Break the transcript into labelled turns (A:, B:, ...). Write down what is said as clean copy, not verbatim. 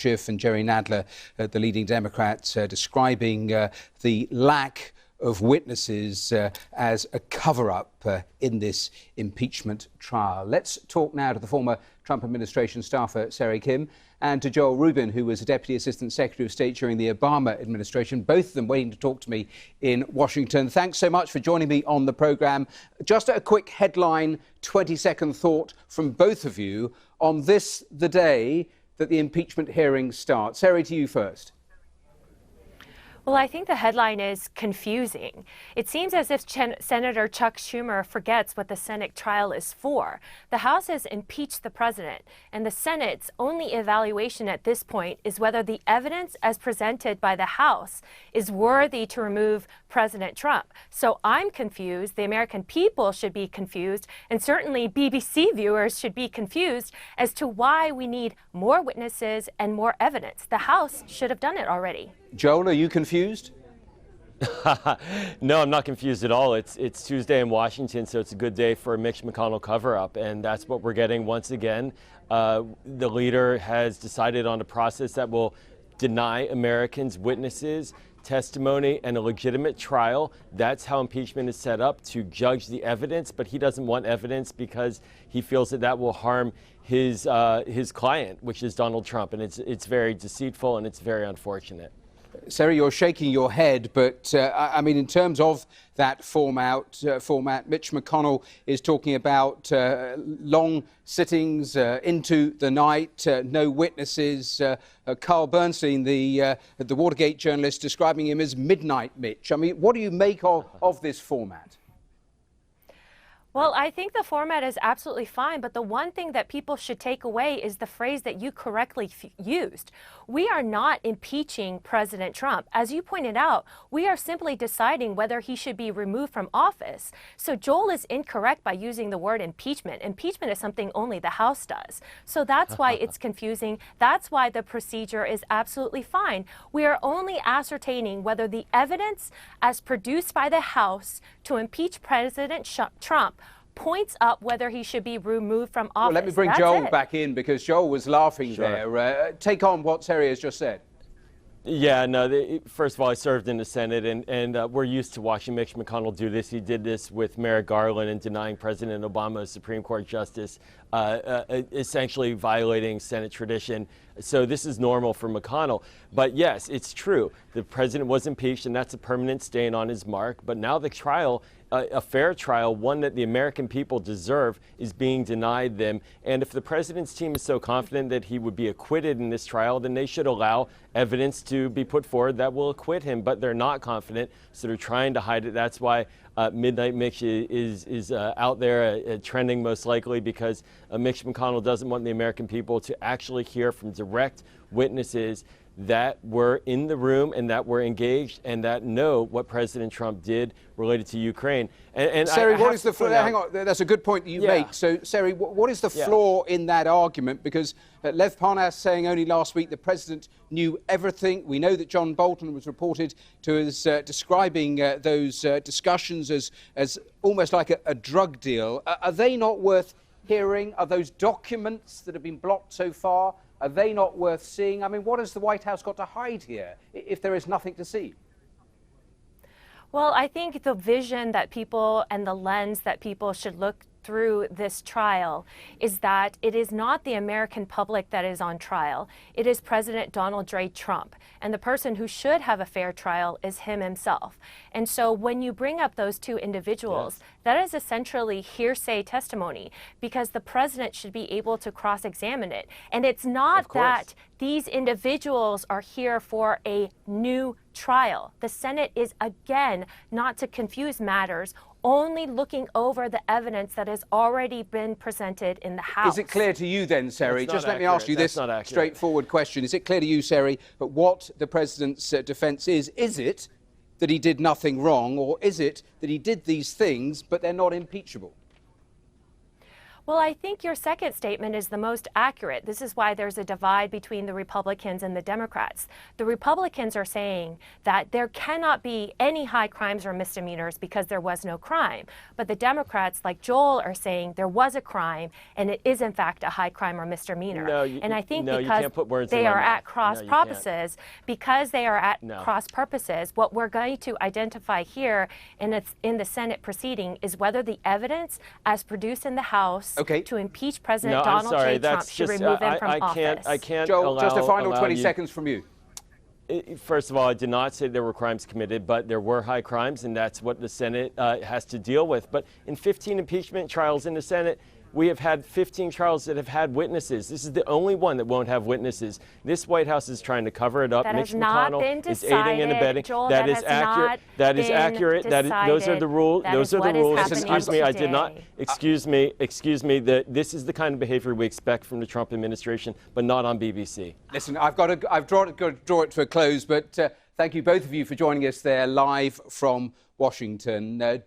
A: Schiff and Jerry Nadler, the leading Democrats, describing the lack of witnesses as a cover-up in this impeachment trial. Let's talk now to the former Trump administration staffer, Sarah Kim, and to Joel Rubin, who was a Deputy Assistant Secretary of State during the Obama administration, both of them waiting to talk to me in Washington. Thanks so much for joining me on the programme. Just a quick headline, 20-second thought from both of you on this, the day that the impeachment hearings start. Sarah, to you first.
B: Well, I think the headline is confusing. It seems as if Senator Chuck Schumer forgets what the Senate trial is for. The House has impeached the president, and the Senate's only evaluation at this point is whether the evidence as presented by the House is worthy to remove President Trump. So I'm confused, the American people should be confused, and certainly BBC viewers should be confused as to why we need more witnesses and more evidence. The House should have done it already.
A: Joel, are you confused?
C: No, I'm not confused at all. It's Tuesday in Washington, so it's a good day for a Mitch McConnell cover-up, and that's what we're getting once again. The leader has decided on a process that will deny Americans witnesses, testimony, and a legitimate trial. That's how impeachment is set up, to judge the evidence, but he doesn't want evidence because he feels that will harm his client, which is Donald Trump, and it's very deceitful and it's very unfortunate.
A: Sarah, you're shaking your head, but I mean, in terms of that format, Mitch McConnell is talking about long sittings into the night, no witnesses. Carl Bernstein, the Watergate journalist, describing him as Midnight Mitch. I mean, what do you make of this format?
B: Well, I think the format is absolutely fine, but the one thing that people should take away is the phrase that you correctly used. We are not impeaching President Trump. As you pointed out, we are simply deciding whether he should be removed from office. So Joel is incorrect by using the word impeachment. Impeachment is something only the House does. So that's why it's confusing. That's why the procedure is absolutely fine. We are only ascertaining whether the evidence as produced by the House to impeach President Trump points up whether he should be removed from office.
A: Well, let me bring Joel back in, because Joel was laughing there. Take on what Sarah has just said.
C: Yeah, no, first of all, I served in the Senate, and we're used to watching Mitch McConnell do this. He did this with Merrick Garland and denying President Obama a Supreme Court justice, essentially violating Senate tradition. So this is normal for McConnell. But yes, it's true. The president was impeached, and that's a permanent stain on his mark. But now the trial, a fair trial, one that the American people deserve, is being denied them. And if the president's team is so confident that he would be acquitted in this trial, then they should allow evidence to be put forward that will acquit him. But they're not confident, so they're trying to hide it. That's why Midnight Mitch is out there trending, most likely, because Mitch McConnell doesn't want the American people to actually hear from direct witnesses that were in the room and that were engaged and that know what President Trump did related to Ukraine. And
A: Sarah, what is the flaw? Hang on, that's a good point that you make. So, Sarah, what is the flaw in that argument? Because Lev Parnas saying only last week the president knew everything. We know that John Bolton was reported to as describing those discussions as almost like a drug deal. Are they not worth hearing? Are those documents that have been blocked so far, are they not worth seeing? I mean, what has the White House got to hide here if there is nothing to see?
B: Well, I think the vision that people and the lens that people should look through this trial is that it is not the American public that is on trial. It is President Donald J. Trump. And the person who should have a fair trial is him himself. And so when you bring up those two individuals, that is essentially hearsay testimony, because the president should be able to cross-examine it. And it's not that these individuals are here for a new trial. The Senate is, again, not to confuse matters, only looking over the evidence that has already been presented in the House.
A: Is it clear to you then, Sarah, just let me ask you this straightforward question. Is it clear to you, Sarah, that what the president's defence is it that he did nothing wrong, or is it that he did these things but they're not impeachable?
B: Well, I think your second statement is the most accurate. This is why there's a divide between the Republicans and the Democrats. The Republicans are saying that there cannot be any high crimes or misdemeanors because there was no crime. But the Democrats, like Joel, are saying there was a crime and it is in fact a high crime or misdemeanor.
C: And I think because
B: they are at cross purposes, what we're going to identify here in the Senate proceeding is whether the evidence as produced in the House to impeach President Donald J. Trump should remove him from office.
C: I can't
A: Joel,
C: allow,
A: just a final 20
C: you,
A: seconds from you.
C: First of all, I did not say there were crimes committed, but there were high crimes, and that's what the Senate has to deal with. But in 15 impeachment trials in the Senate, we have had 15 trials that have had witnesses. This is the only one that won't have witnesses. This White House is trying to cover it up.
B: Mitch
C: McConnell is aiding and abetting.
B: Joel,
C: that is accurate. That is accurate. Those are the rules. Those are the rules. Excuse me. I did not. Excuse me. This is the kind of behavior we expect from the Trump administration, but not on BBC.
A: Listen, I've got to draw it to a close, but thank you both of you for joining us there live from Washington.